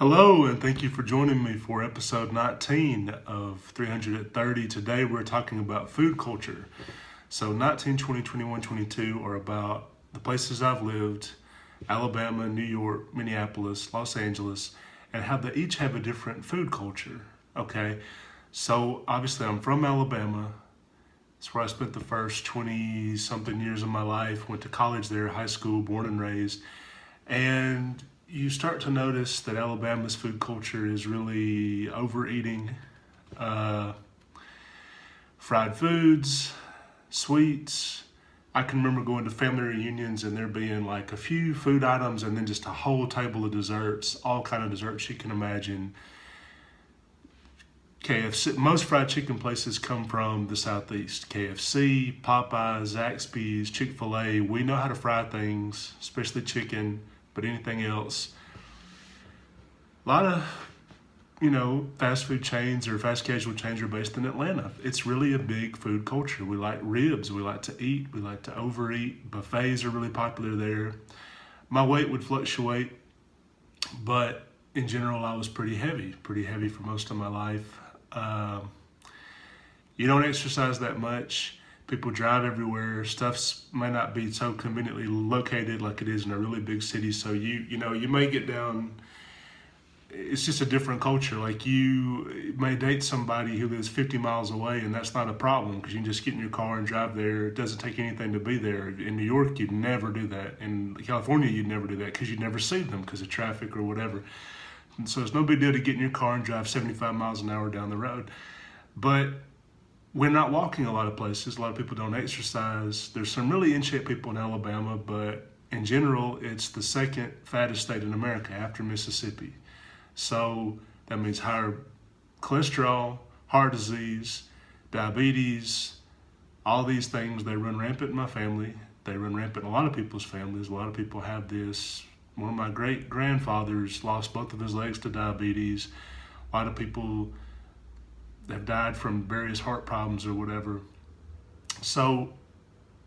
Hello, and thank you for joining me for episode 19 of 330. Today we're talking about food culture. So 19, 20, 21, 22 are about the places I've lived, Alabama, New York, Minneapolis, Los Angeles, and how they each have a different food culture. Okay, so obviously I'm from Alabama. It's where I spent the first 20 something years of my life, went to college there, high school, born and raised. And you start to notice that Alabama's food culture is really overeating, uh, fried foods, sweets. I can remember going to family reunions and there being like a few food items and then just a whole table of desserts, all kind of desserts you can imagine. KFC, most fried chicken places come from the Southeast. KFC, Popeyes, Zaxby's, Chick-fil-A. We know how to fry things, especially chicken, but anything else. A lot of, fast food chains or fast casual chains are based in Atlanta. It's really a big food culture. We like ribs. We like to eat. We like to overeat. Buffets are really popular there. My weight would fluctuate, but in general, I was pretty heavy for most of my life. You don't exercise that much. People drive everywhere. Stuff may not be so conveniently located like it is in a really big city. So you may get down. It's just a different culture. Like you may date somebody who lives 50 miles away, and that's not a problem because you can just get in your car and drive there. It doesn't take anything to be there. In New York, you'd never do that. In California, you'd never do that because you'd never see them because of traffic or whatever. And so it's no big deal to get in your car and drive 75 miles an hour down the road. But we're not walking a lot of places. A lot of people don't exercise. There's some really in shape people in Alabama, but in general, it's the second fattest state in America after Mississippi. So that means higher cholesterol, heart disease, diabetes, all these things. They run rampant in my family. They run rampant in a lot of people's families. A lot of people have this. One of my great grandfathers lost both of his legs to diabetes. A lot of people have died from various heart problems or whatever. So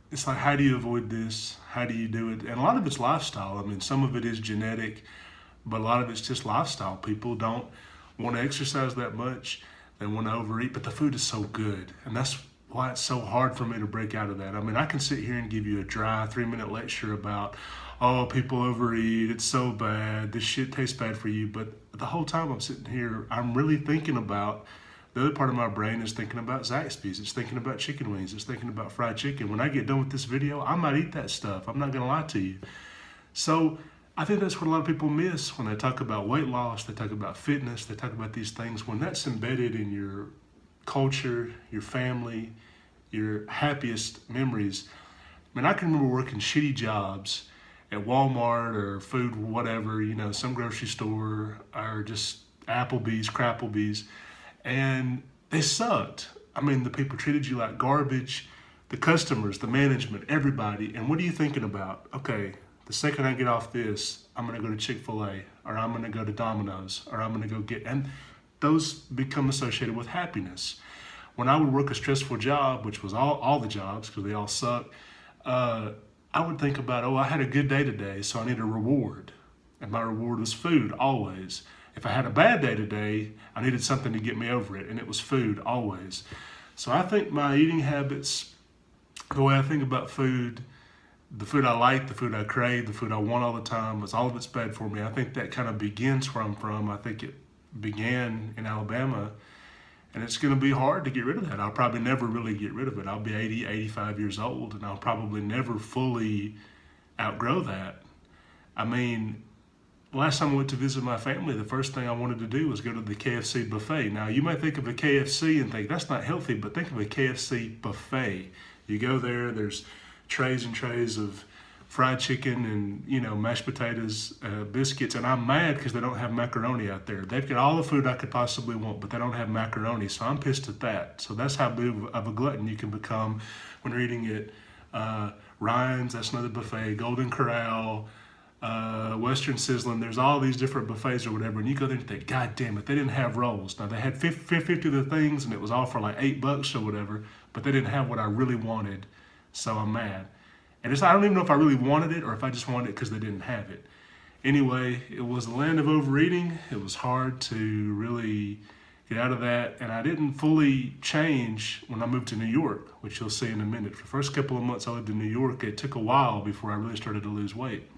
it's like, how do you avoid this? How do you do it? And a lot of it's lifestyle. I mean, some of it is genetic, but a lot of it's just lifestyle. People don't want to exercise that much. They want to overeat, but the food is so good. And that's why it's so hard for me to break out of that. I mean, I can sit here and give you a dry 3-minute lecture about, oh, people overeat, it's so bad, this shit tastes bad for you. But the whole time I'm sitting here, I'm really thinking about, the other part of my brain is thinking about Zaxby's, it's thinking about chicken wings, it's thinking about fried chicken. When I get done with this video, I might eat that stuff. I'm not gonna lie to you. So I think that's what a lot of people miss when they talk about weight loss, they talk about fitness, they talk about these things. When that's embedded in your culture, your family, your happiest memories. I mean, I can remember working shitty jobs at Walmart or food, whatever, some grocery store or just Applebee's, Crapplebee's, and they sucked. I mean, the people treated you like garbage, the customers, the management, everybody. And what are you thinking about? Okay, the second I get off this, I'm gonna go to Chick-fil-A, or I'm gonna go to Domino's, or I'm gonna go and those become associated with happiness. When I would work a stressful job, which was all the jobs, because they all suck, I would think about, oh, I had a good day today, so I need a reward. And my reward was food, always. If I had a bad day today, I needed something to get me over it, and it was food, always. So I think my eating habits, the way I think about food, the food I like, the food I crave, the food I want all the time, was all of it's bad for me. I think that kind of begins where I'm from. I think it began in Alabama, and it's going to be hard to get rid of that. I'll probably never really get rid of it. I'll be 80, 85 years old, and I'll probably never fully outgrow that. I mean, last time I went to visit my family, the first thing I wanted to do was go to the KFC buffet. Now, you might think of a KFC and think, that's not healthy, but think of a KFC buffet. You go there, there's trays and trays of fried chicken and, mashed potatoes, biscuits, and I'm mad because they don't have macaroni out there. They've got all the food I could possibly want, but they don't have macaroni, so I'm pissed at that. So that's how big of a glutton you can become when you're eating at Ryan's, that's another buffet, Golden Corral, Western Sizzling. There's all these different buffets or whatever, and you go there and think, God damn it, they didn't have rolls. Now, they had 50 of the things, and it was all for like $8 or whatever, but they didn't have what I really wanted, so I'm mad. And I don't even know if I really wanted it or if I just wanted it because they didn't have it. Anyway, it was the land of overeating. It was hard to really get out of that, and I didn't fully change when I moved to New York, which you'll see in a minute. For the first couple of months I lived in New York, it took a while before I really started to lose weight.